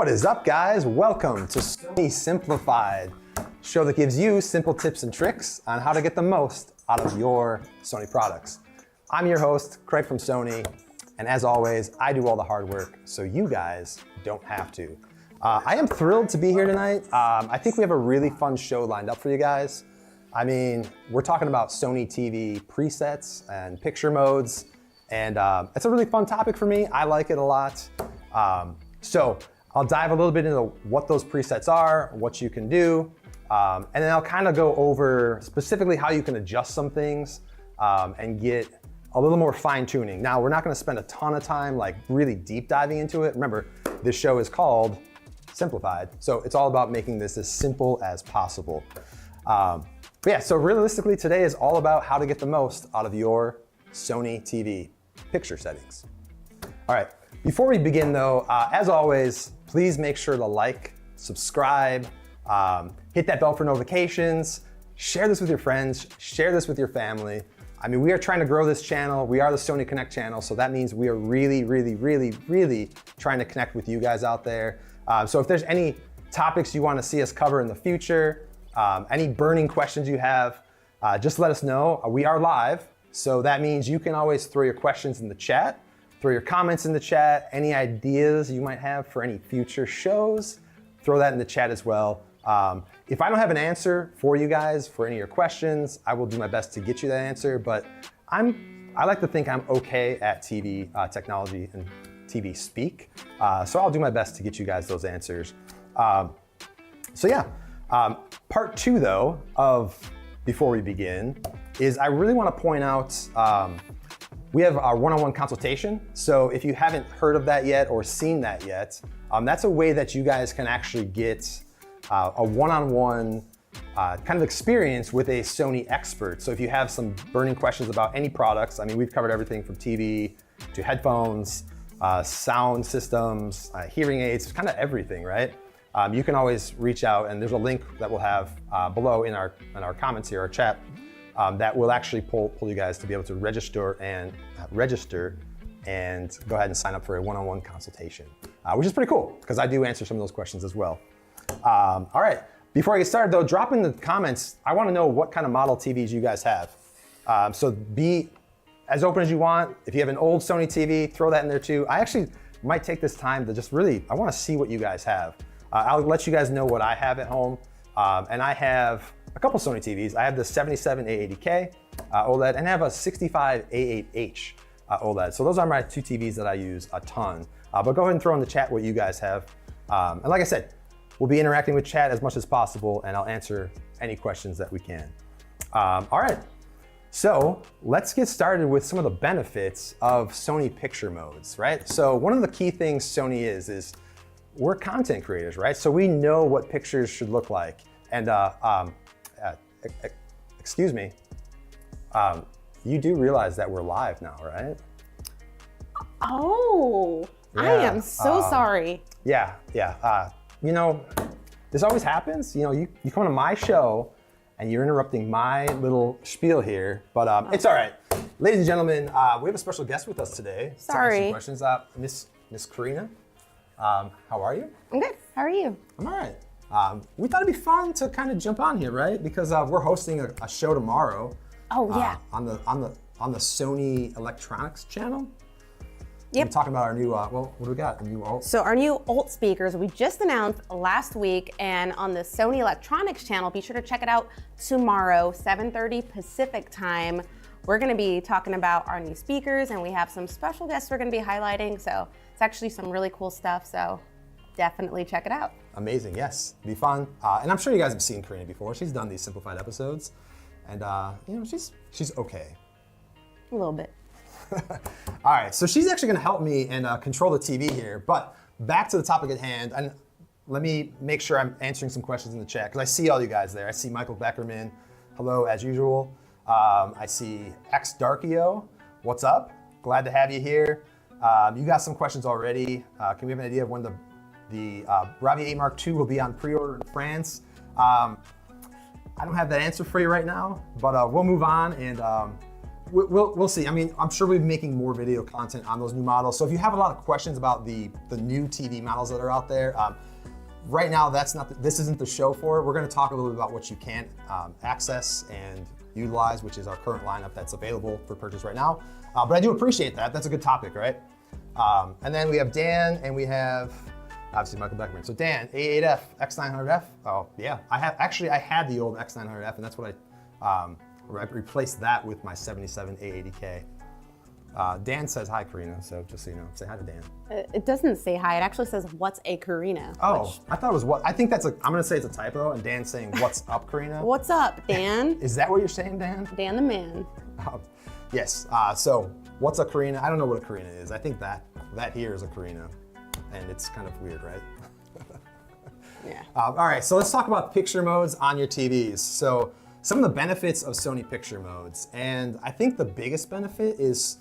What is up, guys? Welcome to Sony Simplified, show that gives you simple tips and tricks on how to get the most out of your Sony products. I'm your host, Craig from Sony, and as always, I do all the hard work so you guys don't have to. I am thrilled to be here tonight. I think we have a really fun show lined up for you guys. I mean, we're talking about Sony TV presets and picture modes, and it's a really fun topic for me. I like it a lot. So I'll dive a little bit into what those presets are, what you can do, and then I'll kind of go over specifically how you can adjust some things and get a little more fine tuning. Now, we're not gonna spend a ton of time like really deep diving into it. Remember, this show is called Simplified, so it's all about making this as simple as possible. But yeah, so realistically today is all about how to get the most out of your Sony TV picture settings. All right, before we begin though, as always, please make sure to like, subscribe, hit that bell for notifications, share this with your friends, share this with your family. I mean, we are trying to grow this channel. We are the Sony Connect channel, so that means we are really trying to connect with you guys out there. So if there's any topics you want to see us cover in the future, any burning questions you have, just let us know. We are live, so that means you can always throw your questions in the chat, throw your comments in the chat, any ideas you might have for any future shows, throw that in the chat as well. If I don't have an answer for you guys for any of your questions, I will do my best to get you that answer, but I like to think I'm okay at TV technology and TV speak, so I'll do my best to get you guys those answers. So yeah. Part two though of before we begin is I really want to point out we have our one-on-one consultation. So if you haven't heard of that yet or seen that yet, that's a way that you guys can actually get a one-on-one kind of experience with a Sony expert. So if you have some burning questions about any products, I mean, we've covered everything from TV to headphones, sound systems, hearing aids, kind of everything, right? You can always reach out, and there's a link that we'll have below in our comments here, our chat, that will actually pull you guys to be able to register and go ahead and sign up for a one-on-one consultation, which is pretty cool because I do answer some of those questions as well. All right, before I get started though, drop in the comments. I want to know what kind of model TVs you guys have. So be as open as you want. If you have an old Sony TV, throw that in there too. I actually might take this time to just really, I want to see what you guys have. I'll let you guys know what I have at home. And I have a couple Sony TVs. I have the 77A80K OLED and I have a 65A8H OLED. So those are my two TVs that I use a ton. But go ahead and throw in the chat what you guys have. And like I said, we'll be interacting with chat as much as possible and I'll answer any questions that we can. All right, so let's get started with some of the benefits of Sony picture modes, right? So one of the key things Sony is we're content creators, right? So we know what pictures should look like. And excuse me, you do realize that we're live now, right? Oh, yeah, I am so sorry. Yeah. You know, this always happens. You know, you come to my show and you're interrupting my little spiel here, but it's all right. Ladies and gentlemen, we have a special guest with us today. Sorry. Questions, Miss Karina. How are you? I'm good. How are you? I'm all right. We thought it'd be fun to kind of jump on here, right? Because we're hosting a show tomorrow. Oh yeah. On the Sony Electronics channel. Yep. We're talking about our new. Well, what do we got? A new alt. So our new alt speakers we just announced last week, and on the Sony Electronics channel, be sure to check it out tomorrow, 7:30 Pacific time. We're going to be talking about our new speakers, and we have some special guests we're going to be highlighting. So it's actually some really cool stuff. So definitely check it out. Amazing, yes, it'll be fun. And I'm sure you guys have seen Karina before. She's done these Simplified episodes, and you know, she's okay. A little bit. All right, so she's actually going to help me and control the TV here. But back to the topic at hand, and let me make sure I'm answering some questions in the chat because I see all you guys there. I see Michael Beckerman, hello as usual. I see X Darkio, what's up? Glad to have you here. You got some questions already. Can we have an idea of when the Bravia 8 Mark II will be on pre-order in France? I don't have that answer for you right now, but we'll move on and we'll see. I mean, I'm sure we'll be making more video content on those new models. So if you have a lot of questions about the new TV models that are out there, right now this isn't the show for it. We're going to talk a little bit about what you can't access and utilize, which is our current lineup that's available for purchase right now. But I do appreciate that. That's a good topic, right? And then we have Dan, and we have obviously Michael Beckman. So Dan, A8F, X900F. Oh yeah, I had the old X900F, and that's what I replaced that with my 77 A80K. Dan says hi, Karina. So just so you know, say hi to Dan. It doesn't say hi. It actually says, "What's a Karina?" Oh, I thought it was what. I think I'm gonna say it's a typo, and Dan's saying, "What's up, Karina?" What's up, Dan? Is that what you're saying, Dan? Dan the man. Yes. So what's a Karina? I don't know what a Karina is. I think that here is a Karina, and it's kind of weird, right? Yeah. All right. So let's talk about picture modes on your TVs. So some of the benefits of Sony picture modes, and I think the biggest benefit is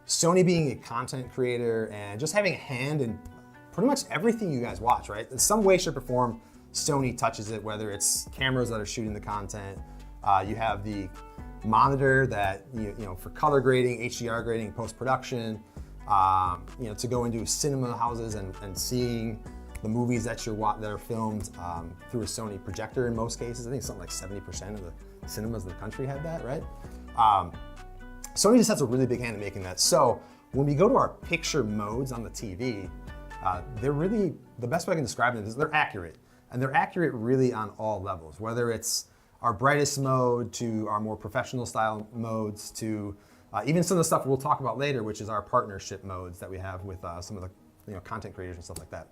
Sony being a content creator and just having a hand in pretty much everything you guys watch, right? In some way, shape, or form, Sony touches it, whether it's cameras that are shooting the content, you have the monitor that, you know, for color grading, HDR grading, post-production, you know, to go into cinema houses and seeing the movies that are filmed through a Sony projector in most cases. I think something like 70% of the cinemas in the country have that, right? Sony just has a really big hand in making that. So when we go to our picture modes on the TV, they're really, the best way I can describe them is they're accurate. And they're accurate really on all levels, whether it's our brightest mode to our more professional style modes to even some of the stuff we'll talk about later, which is our partnership modes that we have with some of the content creators and stuff like that.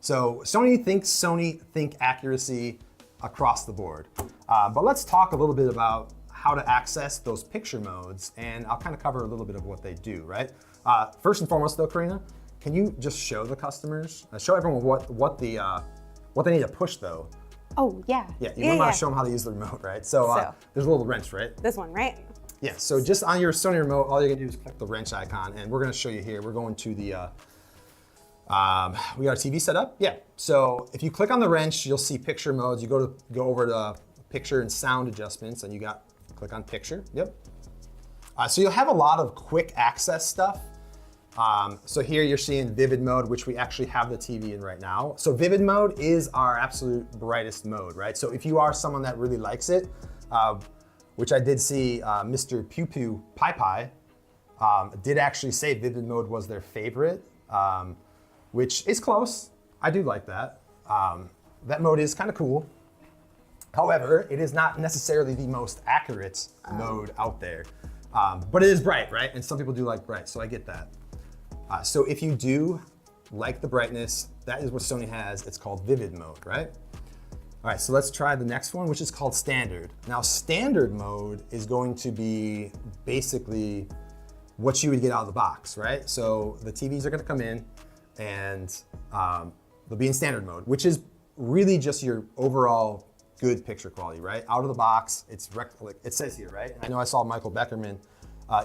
So Sony think accuracy across the board. But let's talk a little bit about how to access those picture modes, and I'll kind of cover a little bit of what they do, right? First and foremost though, Karina, can you just show the customers, show everyone what they need to push though? Oh, yeah. Yeah, you might want to show them how to use the remote, right? So there's a little wrench, right? This one, right? Yeah, so just on your Sony remote, all you're gonna do is click the wrench icon, and we're gonna show you here. We're going to the, we got our TV set up. Yeah, so if you click on the wrench, you'll see picture modes. You go over to picture and sound adjustments, and click on picture, yep. So you'll have a lot of quick access stuff. So here you're seeing vivid mode, which we actually have the TV in right now. So vivid mode is our absolute brightest mode, right? So if you are someone that really likes it, which I did see Mr. Pew Pew Pie Pie did actually say vivid mode was their favorite, which is close. I do like that. That mode is kind of cool. However, it is not necessarily the most accurate mode out there, but it is bright, right? And some people do like bright, so I get that. So if you do like the brightness, that is what Sony has. It's called vivid mode, right? All right, so let's try the next one, which is called standard. Now, standard mode is going to be basically what you would get out of the box, right? So the TVs are gonna come in and they'll be in standard mode, which is really just your overall good picture quality, right? Out of the box, like it says here, right? And I know I saw Michael Beckerman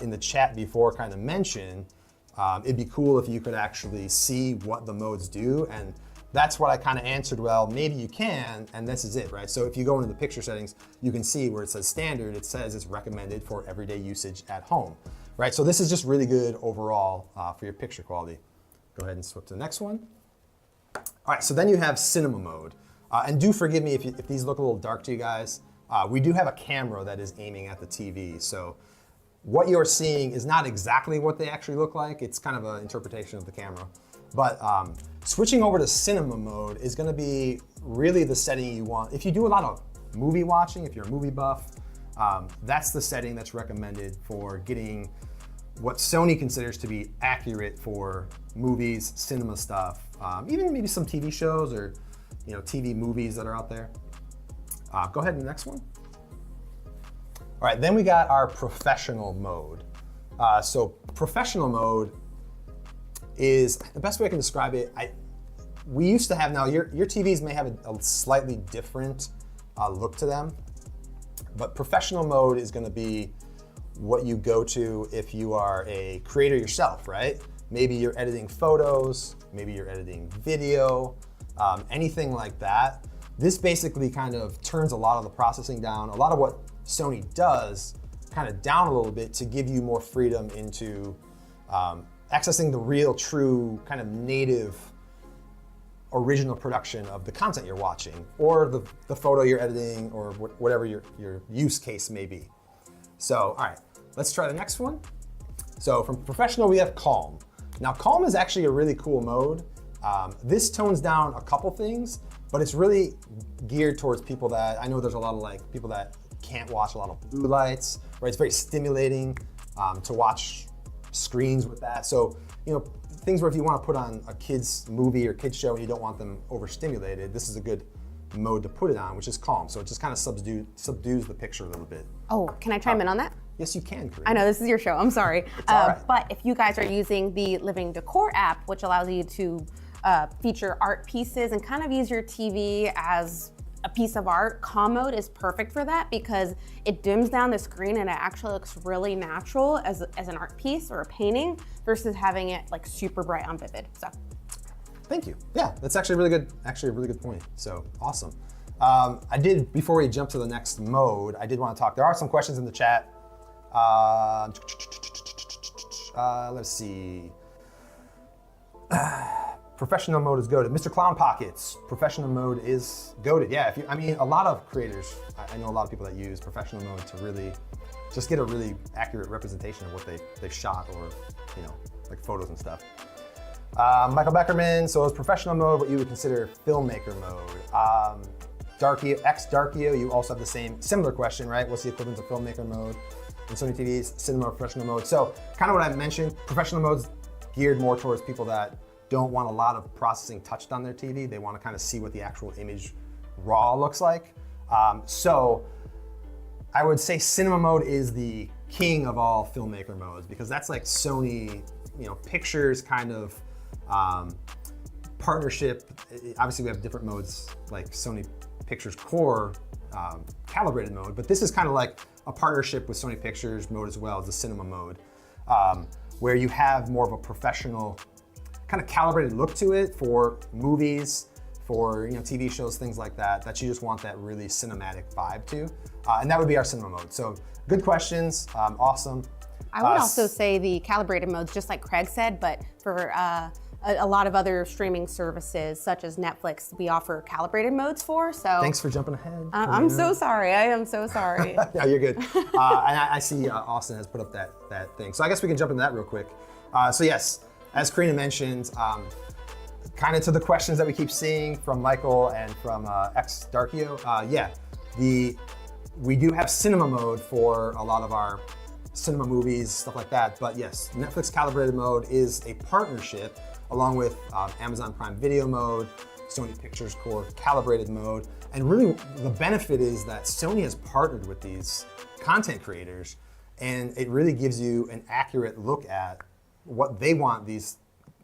in the chat before kind of mention, it'd be cool if you could actually see what the modes do, and that's what I kind of answered, well, maybe you can, and this is it, right? So if you go into the picture settings, you can see where it says standard, it says it's recommended for everyday usage at home, right? So this is just really good overall for your picture quality. Go ahead and switch to the next one. All right, so then you have cinema mode. And do forgive me if these look a little dark to you guys. We do have a camera that is aiming at the TV. So what you're seeing is not exactly what they actually look like. It's kind of an interpretation of the camera. But switching over to cinema mode is gonna be really the setting you want. If you do a lot of movie watching, if you're a movie buff, that's the setting that's recommended for getting what Sony considers to be accurate for movies, cinema stuff, even maybe some TV shows or TV movies that are out there. Go ahead to the next one. All right, then we got our professional mode. So professional mode is, the best way I can describe it, we used to have, now your TVs may have a slightly different look to them, but professional mode is gonna be what you go to if you are a creator yourself, right? Maybe you're editing photos, maybe you're editing video, anything like that. This basically kind of turns a lot of the processing down. A lot of what Sony does kind of down a little bit to give you more freedom into accessing the real, true, kind of native, original production of the content you're watching, or the photo you're editing, or whatever your use case may be. So, all right, let's try the next one. So from professional, we have calm. Now, calm is actually a really cool mode. This tones down a couple things, but it's really geared towards people that, I know there's a lot of like people that can't watch a lot of blue lights, right? It's very stimulating to watch screens with that. So, you know, things where if you want to put on a kid's movie or kid's show and you don't want them overstimulated, this is a good mode to put it on, which is calm. So it just kind of subdues the picture a little bit. Oh, can I chime in on that? Yes, you can, Karina. I know this is your show, I'm sorry. It's all right. But if you guys are using the Living Decor app, which allows you to feature art pieces and kind of use your TV as a piece of art, calm mode is perfect for that because it dims down the screen and it actually looks really natural as an art piece or a painting versus having it like super bright on vivid. So, thank you. Yeah, that's actually a really good point. So awesome. I did, before we jump to the next mode, I did want to talk. There are some questions in the chat. Let's see. Professional mode is goated. Mr. Clown Pockets, professional mode is goated. Yeah, I mean, a lot of creators, I know a lot of people that use professional mode to really just get a really accurate representation of what they've shot, or, you know, like photos and stuff. Michael Beckerman, so is professional mode what you would consider filmmaker mode? Darkio, you also have the similar question, right? What's the equivalent of filmmaker mode in Sony TV's cinema professional mode? So kind of what I mentioned, professional mode's geared more towards people that don't want a lot of processing touched on their TV. They want to kind of see what the actual image raw looks like. So I would say cinema mode is the king of all filmmaker modes because that's like Sony, you know, Pictures kind of partnership. Obviously we have different modes like Sony Pictures Core calibrated mode, but this is kind of like a partnership with Sony Pictures mode as well as the cinema mode, where you have more of a professional kind of calibrated look to it for movies, for, you know, TV shows, things like that, that you just want that really cinematic vibe to. And that would be our cinema mode. So good questions, awesome. I would also say the calibrated modes, just like Craig said, but for a lot of other streaming services such as Netflix, we offer calibrated modes for, so. Thanks for jumping ahead. I'm so sorry, I am so sorry. No, you're good. And I see Austin has put up that thing. So I guess we can jump into that real quick. So yes, as Karina mentioned, kind of to the questions that we keep seeing from Michael and from Darkio, we do have cinema mode for a lot of our cinema movies, stuff like that, but yes, Netflix calibrated mode is a partnership along with Amazon Prime Video mode, Sony Pictures Core calibrated mode, and really the benefit is that Sony has partnered with these content creators, and it really gives you an accurate look at what they want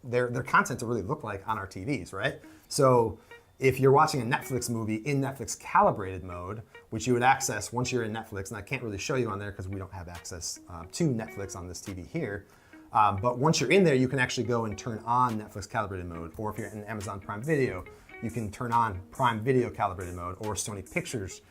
their content to really look like on our TVs, right? So if you're watching a Netflix movie in Netflix calibrated mode, which you would access once you're in Netflix, and I can't really show you on there because we don't have access to Netflix on this TV here, but once you're in there, you can actually go and turn on Netflix calibrated mode, or if you're in Amazon Prime Video, you can turn on Prime Video calibrated mode, or Sony Pictures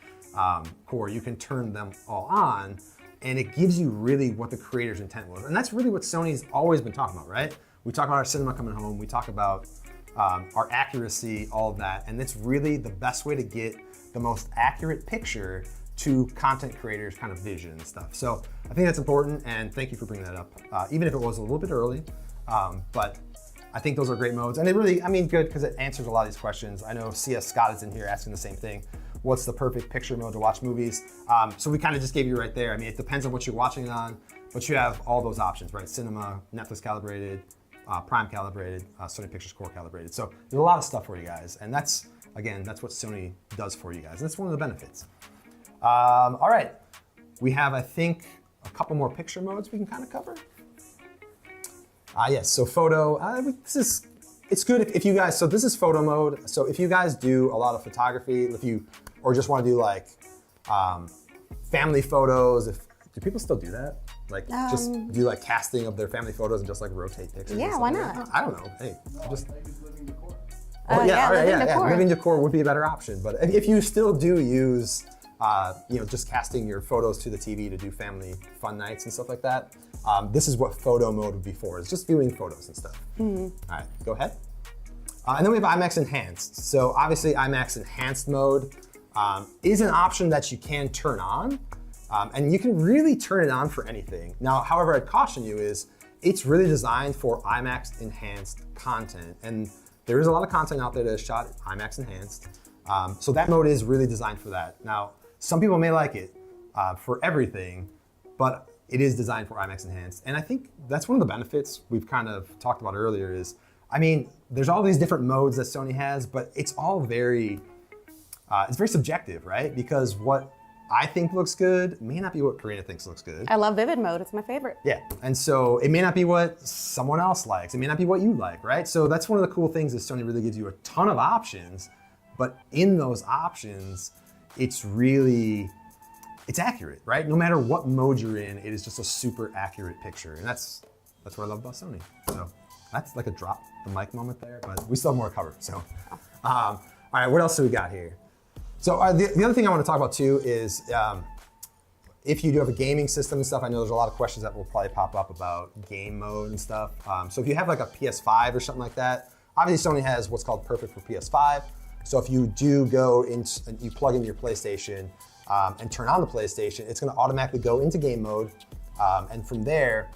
Core, you can turn them all on, and it gives you really what the creator's intent was. And that's really what Sony's always been talking about, right? We talk about our cinema coming home, we talk about our accuracy, all of that, and it's really the best way to get the most accurate picture to content creators' kind of vision and stuff. So I think that's important, and thank you for bringing that up, even if it was a little bit early, but I think those are great modes. And it really, I mean, good, because it answers a lot of these questions. I know CS Scott is in here asking the same thing. What's the perfect picture mode to watch movies? So we kind of just gave you right there. I mean, it depends on what you're watching it on, but you have all those options, right? Cinema, Netflix calibrated, Prime calibrated, Sony Pictures Core calibrated. So there's a lot of stuff for you guys. And that's, again, that's what Sony does for you guys. And that's one of the benefits. All right, we have, I think, a couple more picture modes we can kind of cover. Yes, so photo, it's good if you guys, so this is photo mode. So if you guys do a lot of photography, or just want to do like family photos, do people still do that? Like just do like casting of their family photos and just like rotate pictures? Yeah, why not? I don't know, hey, just. Living Decor. Living decor would be a better option. But if you still do use just casting your photos to the TV to do family fun nights and stuff like that. This is what photo mode would be for. It's just viewing photos and stuff. All right, go ahead. And then we have IMAX Enhanced. So obviously IMAX Enhanced mode is an option that you can turn on. And you can really turn it on for anything. Now, however, I'd caution you is it's really designed for IMAX Enhanced content. And there is a lot of content out there that is shot IMAX Enhanced. So that mode is really designed for that. Now, some people may like it for everything, but it is designed for IMAX Enhanced. And I think that's one of the benefits we've kind of talked about earlier is, I mean, there's all these different modes that Sony has, but it's all very subjective, right? Because what I think looks good may not be what Karina thinks looks good. I love vivid mode, it's my favorite. Yeah, and so it may not be what someone else likes. It may not be what you like, right? So that's one of the cool things is Sony really gives you a ton of options, but in those options, it's accurate, right? No matter what mode you're in, it is just a super accurate picture. And that's what I love about Sony. So that's like a drop the mic moment there, but we still have more to cover. So, all right, what else do we got here? So the other thing I want to talk about too is if you do have a gaming system and stuff, I know there's a lot of questions that will probably pop up about game mode and stuff. So if you have like a PS5 or something like that, obviously Sony has what's called Perfect for PS5. So if you do go into, you plug into your PlayStation and turn on the PlayStation, it's going to automatically go into game mode. And from there,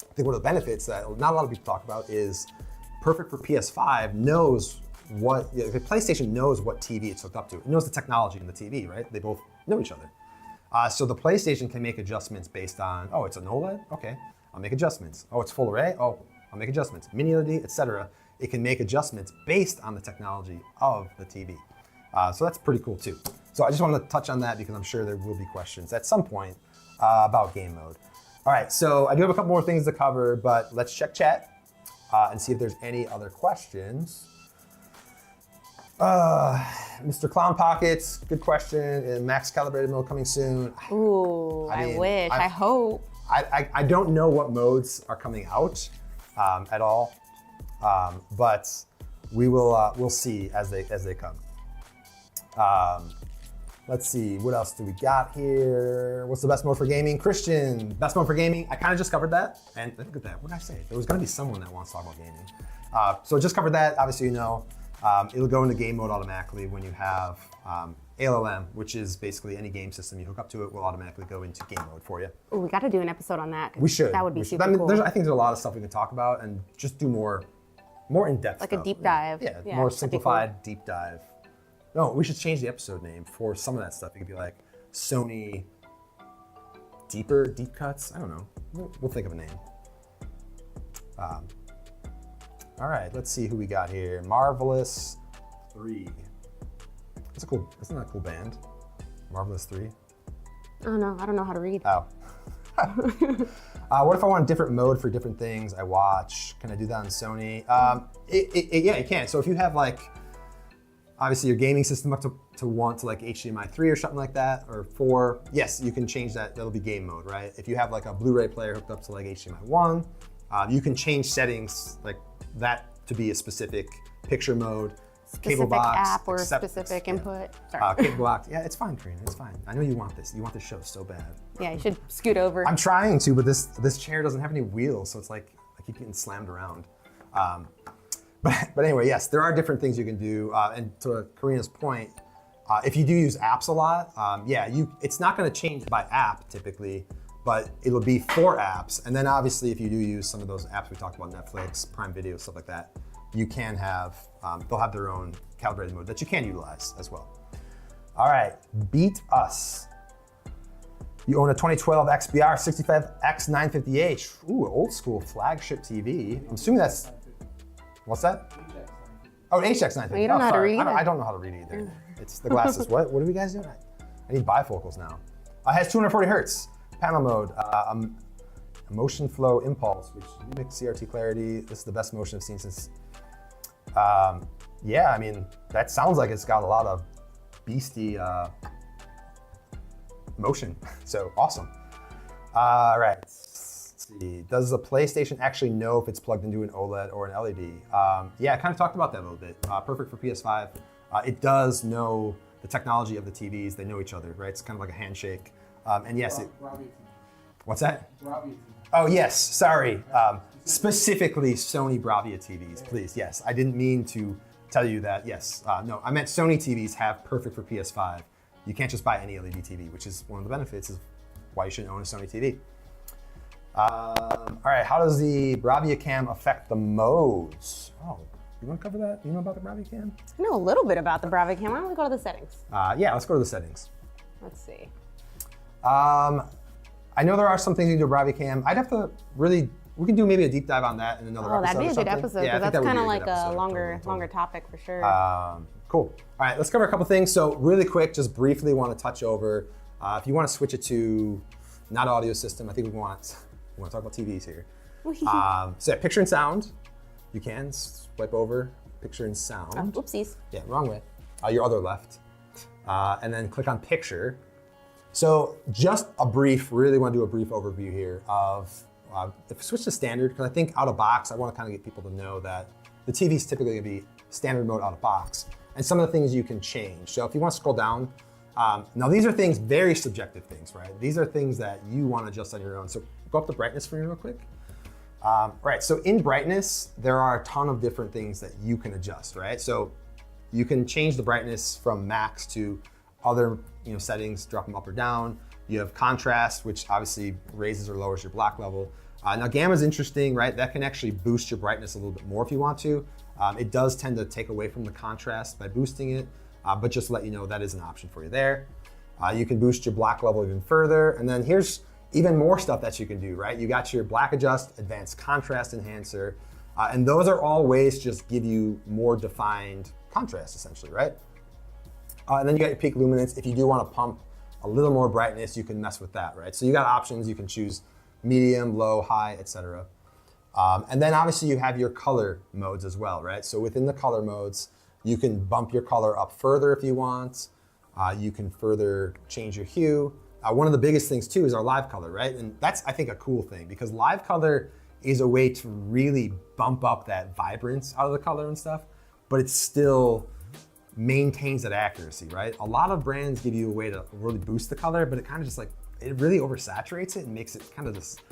I think one of the benefits that not a lot of people talk about is Perfect for PS5 knows the PlayStation knows what TV it's hooked up to. It knows the technology in the TV, right? They both know each other. So the PlayStation can make adjustments based on, oh, it's an OLED? Okay, I'll make adjustments. Oh, it's full array? Oh, I'll make adjustments. Mini LED, etc. It can make adjustments based on the technology of the TV. So that's pretty cool too. So I just wanted to touch on that because I'm sure there will be questions at some point about game mode. All right, so I do have a couple more things to cover, but let's check chat and see if there's any other questions. Mr. Clown Pockets, good question. Max calibrated mode coming soon. Ooh, I wish, I hope. I don't know what modes are coming out at all, but we'll see as they come. Let's see, what else do we got here? What's the best mode for gaming? Christian, best mode for gaming. I kind of just covered that. And look at that, what did I say? There was gonna be someone that wants to talk about gaming. So just covered that, obviously you know. It'll go into game mode automatically when you have ALLM, which is basically any game system you hook up to it will automatically go into game mode for you. Ooh, we got to do an episode on that. We should. That would be super cool. I think there's a lot of stuff we can talk about and just do more in-depth like stuff. a deep dive. Yeah, more simplified deep dive. No, we should change the episode name for some of that stuff. It could be like Sony deep cuts. I don't know. We'll think of a name. All right, let's see who we got here. Marvelous 3. Isn't that a cool band? Marvelous 3. Oh no, I don't know how to read. Oh. What if I want a different mode for different things I watch? Can I do that on Sony? Yeah, you can. So if you have like, obviously your gaming system up to want to like HDMI 3 or something like that, or 4, yes, you can change that. That'll be game mode, right? If you have like a Blu-ray player hooked up to like HDMI 1, you can change settings like that to be a specific picture mode, cable box, app or specific input. Cable box. Yeah, it's fine, Karina. It's fine. I know you want this. You want this show so bad. Yeah, you should scoot over. I'm trying to, but this chair doesn't have any wheels, so it's like I keep getting slammed around. But anyway, yes, there are different things you can do. And to Karina's point, if you do use apps a lot, it's not going to change by app typically, but it'll be for apps. And then obviously if you do use some of those apps we talked about, Netflix, Prime Video, stuff like that, you can have, they'll have their own calibrated mode that you can utilize as well. All right, Beat Us. You own a 2012 XBR 65X 950H. Ooh, old school flagship TV. I'm assuming that's, what's that? Oh, HX 950. Well, you don't know how to read. I don't know how to read either. It's the glasses. What are we guys doing? I need bifocals now. It has 240 hertz. Panel mode, motion flow impulse, which mimics CRT clarity. This is the best motion I've seen since. Yeah, I mean, that sounds like it's got a lot of beastie motion. So awesome. All right, let's see. Does the PlayStation actually know if it's plugged into an OLED or an LED? Yeah, I kind of talked about that a little bit. Perfect for PS5. It does know the technology of the TVs, they know each other, right? It's kind of like a handshake. And yes, what's that? Oh yes, sorry. Specifically Sony Bravia TVs, please. Yes, I didn't mean to tell you that. Yes, no, I meant Sony TVs have perfect for PS5. You can't just buy any LED TV, which is one of the benefits of why you should own a Sony TV. All right, how does the Bravia Cam affect the modes? Oh, you want to cover that? You know about the Bravia Cam? I know a little bit about the Bravia Cam. Why don't we go to the settings? Yeah, let's go to the settings. Let's see. I know there are some things you can do with Bravia Cam. I'd have to really, we can do maybe a deep dive on that in another episode. Oh, that'd be a good episode, because that's kind of like a longer topic for sure. Cool. All right, let's cover a couple things. So really quick, just briefly want to touch over, if you want to switch it to not audio system, I think we want to talk about TVs here. So yeah, picture and sound, you can swipe over picture and sound. Oopsies. Yeah, wrong way. Your other left. And then click on picture. So just really want to do a brief overview here of, if we switch to standard, because I think out of box, I want to kind of get people to know that the TV is typically going to be standard mode out of box. And some of the things you can change. So if you want to scroll down, now these are things, very subjective things, right? These are things that you want to adjust on your own. So go up to brightness for me real quick. Right, so in brightness, there are a ton of different things that you can adjust, right? So you can change the brightness from max to other settings, drop them up or down. You have contrast, which obviously raises or lowers your black level. Now gamma is interesting, right? That can actually boost your brightness a little bit more if you want to. It does tend to take away from the contrast by boosting it, but just to let you know that is an option for you there. You can boost your black level even further. And then here's even more stuff that you can do, right? You got your black adjust, advanced contrast enhancer, and those are all ways to just give you more defined contrast essentially, right? And then you got your peak luminance. If you do want to pump a little more brightness, you can mess with that, right? So you got options, you can choose medium, low, high, etc. And then obviously you have your color modes as well, right? So within the color modes, you can bump your color up further if you want. You can further change your hue. One of the biggest things too is our live color, right? And that's, I think, a cool thing because live color is a way to really bump up that vibrance out of the color and stuff, but it still maintains that accuracy, right? A lot of brands give you a way to really boost the color, but it kind of just like, it really oversaturates it and makes it kind of just,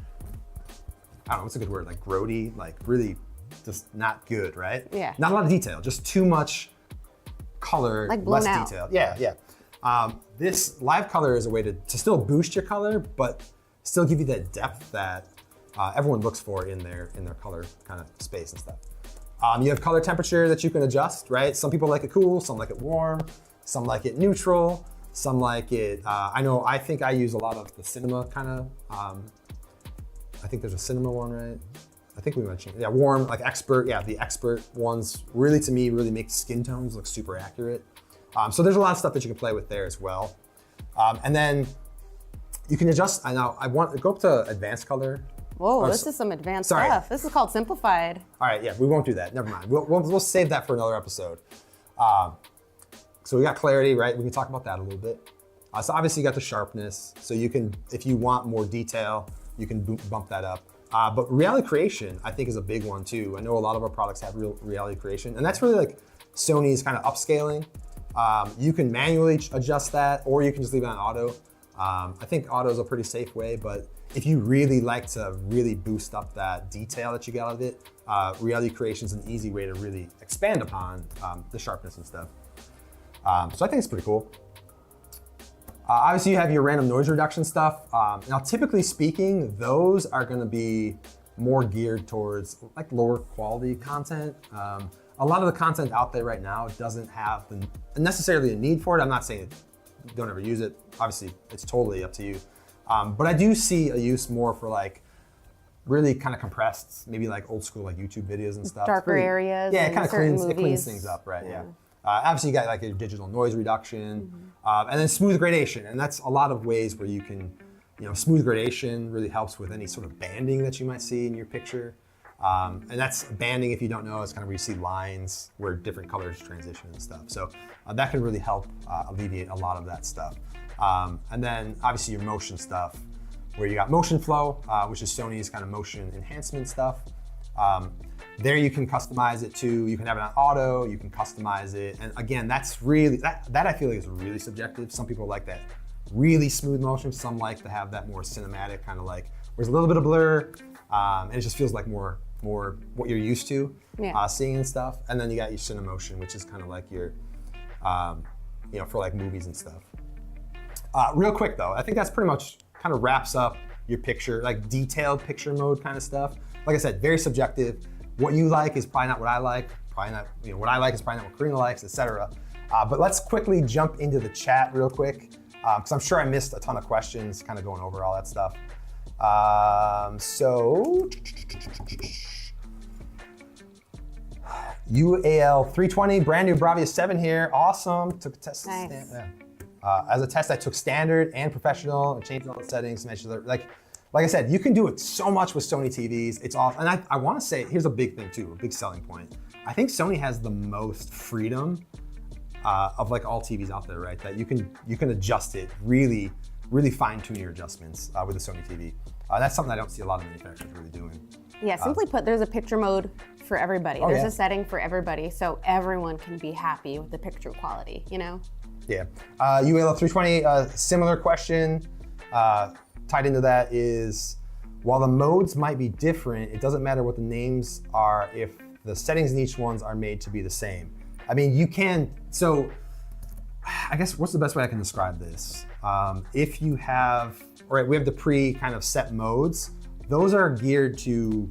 I don't know, what's a good word? Like grody, like really just not good, right? Yeah. Not a lot of detail, just too much color, like blown less out. detail. Yeah, yeah. This live color is a way to still boost your color, but still give you that depth that everyone looks for in their color kind of space and stuff. You have color temperature that you can adjust, right? Some people like it cool, some like it warm, some like it neutral, some like it, I think I use a lot of the cinema kind of, I think there's a cinema one, right? I think we mentioned, yeah, warm, like expert, yeah, the expert ones really, to me, really make skin tones look super accurate. So there's a lot of stuff that you can play with there as well. And then you can adjust, I want to go up to advanced color. Whoa, this is some advanced stuff. This is called Simplified. All right, yeah, we won't do that, never mind. We'll save that for another episode. So we got clarity, right? We can talk about that a little bit. So obviously you got the sharpness. So you can, if you want more detail, you can bump that up. But reality creation, I think, is a big one too. I know a lot of our products have reality creation, and that's really like Sony's kind of upscaling. You can manually adjust that, or you can just leave it on auto. I think auto is a pretty safe way, but if you really like to really boost up that detail that you get out of it, reality creation is an easy way to really expand upon the sharpness and stuff. So I think it's pretty cool. Obviously you have your random noise reduction stuff. Now typically speaking, those are gonna be more geared towards like lower quality content. A lot of the content out there right now doesn't have necessarily a need for it. I'm not saying don't ever use it. Obviously it's totally up to you. But I do see a use more for like really kind of compressed, maybe like old school like YouTube videos and stuff. Darker areas. Yeah, it kind of cleans things up, right? Yeah. Obviously you got like a digital noise reduction, and then smooth gradation. And that's a lot of ways where you can, smooth gradation really helps with any sort of banding that you might see in your picture. And that's banding, if you don't know, it's kind of where you see lines where different colors transition and stuff. So that can really help alleviate a lot of that stuff. And then obviously your motion stuff, where you got motion flow, which is Sony's kind of motion enhancement stuff. There you can customize it too. You can have it on auto, you can customize it. And again, that's really, that I feel like is really subjective. Some people like that really smooth motion. Some like to have that more cinematic kind of like, there's a little bit of blur, and it just feels like more what you're used to seeing and stuff. And then you got your Cinemotion, which is kind of like your, for like movies and stuff. Real quick though, I think that's pretty much kind of wraps up your picture, like detailed picture mode kind of stuff. Like I said, very subjective. What you like is probably not what I like. Probably not, what I like is probably not what Karina likes, etc. But let's quickly jump into the chat real quick, because I'm sure I missed a ton of questions kind of going over all that stuff. So, UAL 320, brand new Bravia 7 here. Awesome. Took a test. Nice. As a test, I took standard and professional and changed all the settings to make sure that, like I said, you can do it so much with Sony TVs. It's awesome. And I want to say, here's a big thing too, a big selling point. I think Sony has the most freedom of like all TVs out there, right? That you can adjust it, really fine tune your adjustments with the Sony TV. That's something I don't see a lot of manufacturers really doing. Yeah, simply put, there's a picture mode for everybody. Oh, there's yeah. a setting for everybody, so everyone can be happy with the picture quality, Yeah. UAL 320, similar question. Tied into that is, while the modes might be different, it doesn't matter what the names are if the settings in each ones are made to be the same. I mean, you can, so I guess what's the best way I can describe this? If you have, all right, we have the pre kind of set modes. Those are geared to,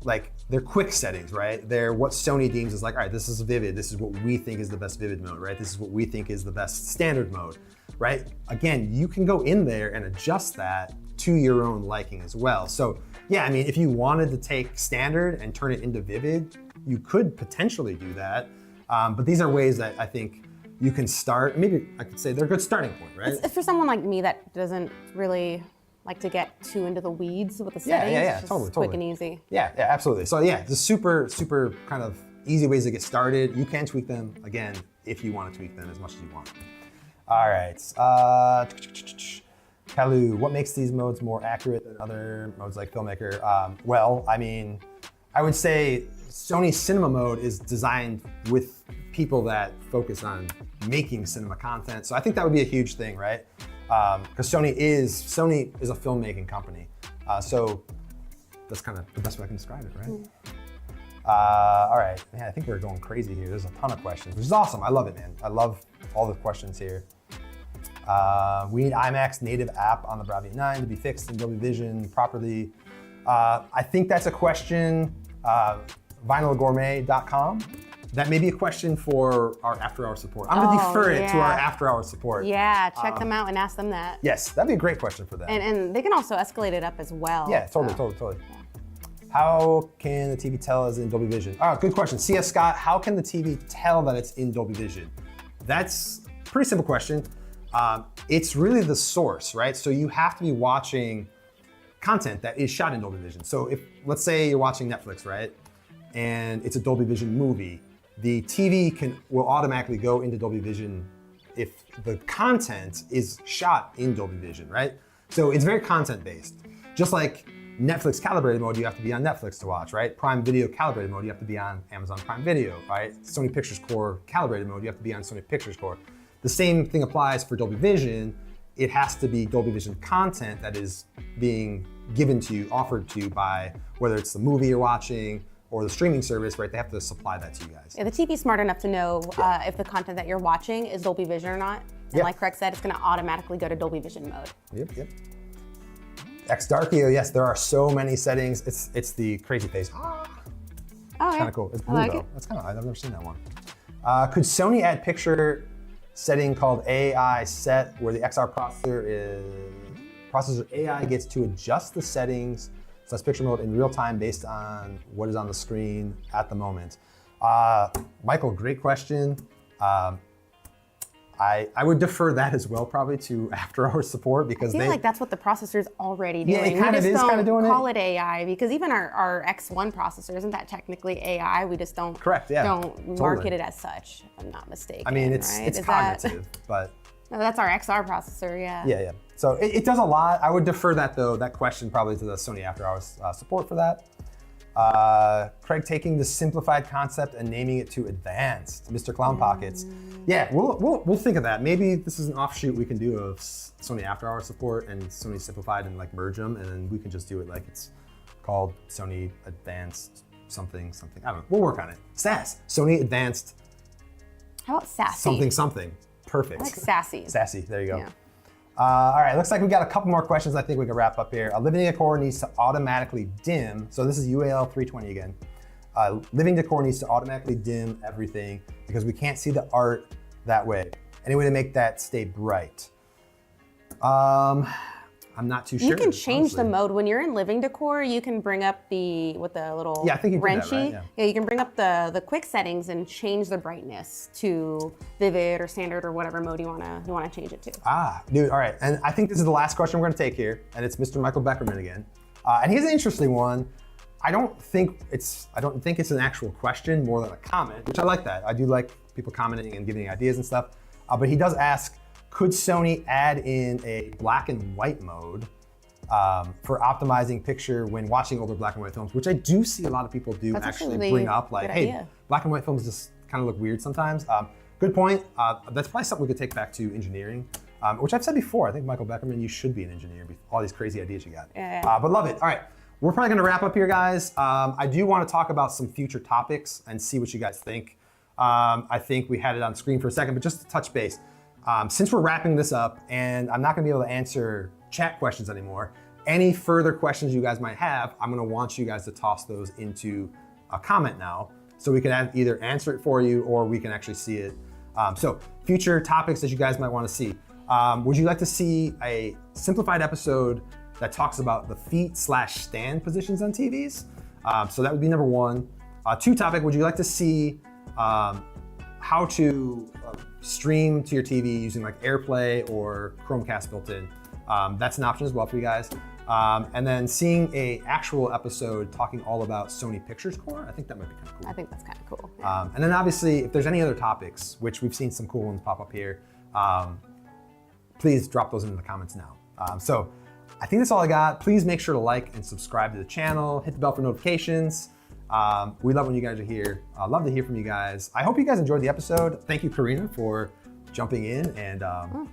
like, they're quick settings, right? They're what Sony deems as like, all right, this is vivid. This is what we think is the best vivid mode, right? This is what we think is the best standard mode, right? Again, you can go in there and adjust that to your own liking as well. So yeah, I mean, if you wanted to take standard and turn it into vivid, you could potentially do that. But these are ways that I think you can start. Maybe I could say they're a good starting point, right? It's for someone like me that doesn't really like to get too into the weeds with the settings. Yeah, it's just totally. quick and easy. Yeah, absolutely. So yeah, the super kind of easy ways to get started. You can tweak them, again, if you want to tweak them as much as you want. All right, Kalu, what makes these modes more accurate than other modes like Filmmaker? Well, I mean, I would say Sony Cinema mode is designed with people that focus on making cinema content. So I think that would be a huge thing, right? Because Sony is a filmmaking company. So that's kind of the best way I can describe it, right? All right, man, I think we're going crazy here. There's a ton of questions, which is awesome. I love it, man. I love all the questions here. We need IMAX native app on the Bravia 9 to be fixed in Dolby Vision properly. I think that's a question, vinylgourmet.com. That may be a question for our after-hour support. I'm gonna defer it to our after-hour support. Yeah, check them out and ask them that. Yes, that'd be a great question for them. And they can also escalate it up as well. Yeah, totally. Yeah. How can the TV tell it's in Dolby Vision? Oh, good question. CS Scott, how can the TV tell that it's in Dolby Vision? That's a pretty simple question. It's really the source, right? So you have to be watching content that is shot in Dolby Vision. So if, let's say you're watching Netflix, right? And it's a Dolby Vision movie, the TV will automatically go into Dolby Vision if the content is shot in Dolby Vision, right? So it's very content-based. Just like Netflix calibrated mode, you have to be on Netflix to watch, right? Prime Video calibrated mode, you have to be on Amazon Prime Video, right? Sony Pictures Core calibrated mode, you have to be on Sony Pictures Core. The same thing applies for Dolby Vision. It has to be Dolby Vision content that is being given to you, offered to you by, whether it's the movie you're watching or the streaming service, right? They have to supply that to you guys. Yeah, the TV's smart enough to know if the content that you're watching is Dolby Vision or not. And like Craig said, it's gonna automatically go to Dolby Vision mode. Yep. X-Darkio, yes, there are so many settings. It's the crazy face. Oh, It's kind of cool. It's blue like though. it. That's kind of, I've never seen that one. Could Sony add picture setting called AI set where the XR processor AI gets to adjust the settings so that's picture mode in real time based on what is on the screen at the moment? Michael, great question. I would defer that as well probably to after-hours support because I feel like that's what the processor's already doing. Yeah, it kind of is kind of doing it. Call it AI because even our X1 processor, isn't that technically AI? We just don't market it as such, if I'm not mistaken. I mean, it's cognitive, but... No, that's our XR processor, yeah. Yeah. So it does a lot. I would defer that though, that question probably to the Sony after-hours support for that. Craig taking the simplified concept and naming it to advanced. Mr. Clown Pockets. Yeah, we'll think of that. Maybe this is an offshoot we can do of Sony After Hours support and Sony Simplified and like merge them, and then we can just do it like it's called Sony Advanced something. I don't know. We'll work on it. SAS. Sony Advanced. How about sassy? Something. Perfect. I like sassy. Sassy. There you go. Yeah. All right, looks like we got a couple more questions. I think we can wrap up here. Living decor needs to automatically dim. So this is UAL 320 again. Living decor needs to automatically dim everything because we can't see the art that way. Any way to make that stay bright? I'm not too sure. You can change honestly. the mode. When you're in living decor, you can bring up with the little I think you did that, wrenchy. right? Yeah, you can bring up the quick settings and change the brightness to vivid or standard or whatever mode you wanna change it to. Dude, all right. And I think this is the last question we're gonna take here, and it's Mr. Michael Beckerman again. And he has an interesting one. I don't think it's an actual question, more than a comment, which I like that. I do like people commenting and giving ideas and stuff. But he does ask, could Sony add in a black and white mode for optimizing picture when watching older black and white films, which I do see a lot of people do actually bring up, like, hey, idea. Black and white films just kind of look weird sometimes. Good point. That's probably something we could take back to engineering, which I've said before. I think Michael Beckerman, you should be an engineer. All these crazy ideas you got. Yeah. But love it. All right. We're probably gonna wrap up here, guys. I do wanna talk about some future topics and see what you guys think. I think we had it on screen for a second, but just to touch base. Since we're wrapping this up and I'm not gonna be able to answer chat questions anymore, any further questions you guys might have, I'm gonna want you guys to toss those into a comment now so we can either answer it for you or we can actually see it. So future topics that you guys might wanna see. Would you like to see a simplified episode that talks about the feet/stand positions on TVs? So that would be number one. Two topic, would you like to see how to stream to your TV using like AirPlay or Chromecast built in? That's an option as well for you guys. And then seeing a actual episode talking all about Sony Pictures Core, I think that might be kind of cool. I think that's kind of cool. And then obviously, if there's any other topics, which we've seen some cool ones pop up here, please drop those into the comments now. So I think that's all I got. Please make sure to like and subscribe to the channel, hit the bell for notifications. We love when you guys are here. I love to hear from you guys. I hope you guys enjoyed the episode. Thank you, Karina, for jumping in and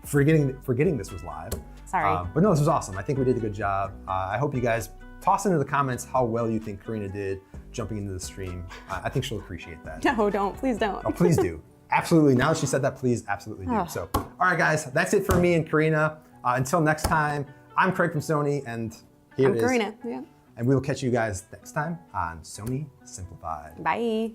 forgetting this was live. Sorry. But no, this was awesome. I think we did a good job. I hope you guys toss into the comments how well you think Karina did jumping into the stream. I think she'll appreciate that. No, don't. Please don't. Oh, please do. Absolutely. Now that she said that, please absolutely do. So, all right, guys, that's it for me and Karina. Until next time, I'm Craig from Sony, and here it is. I'm Karina. Yeah. And we will catch you guys next time on Sony Simplified. Bye.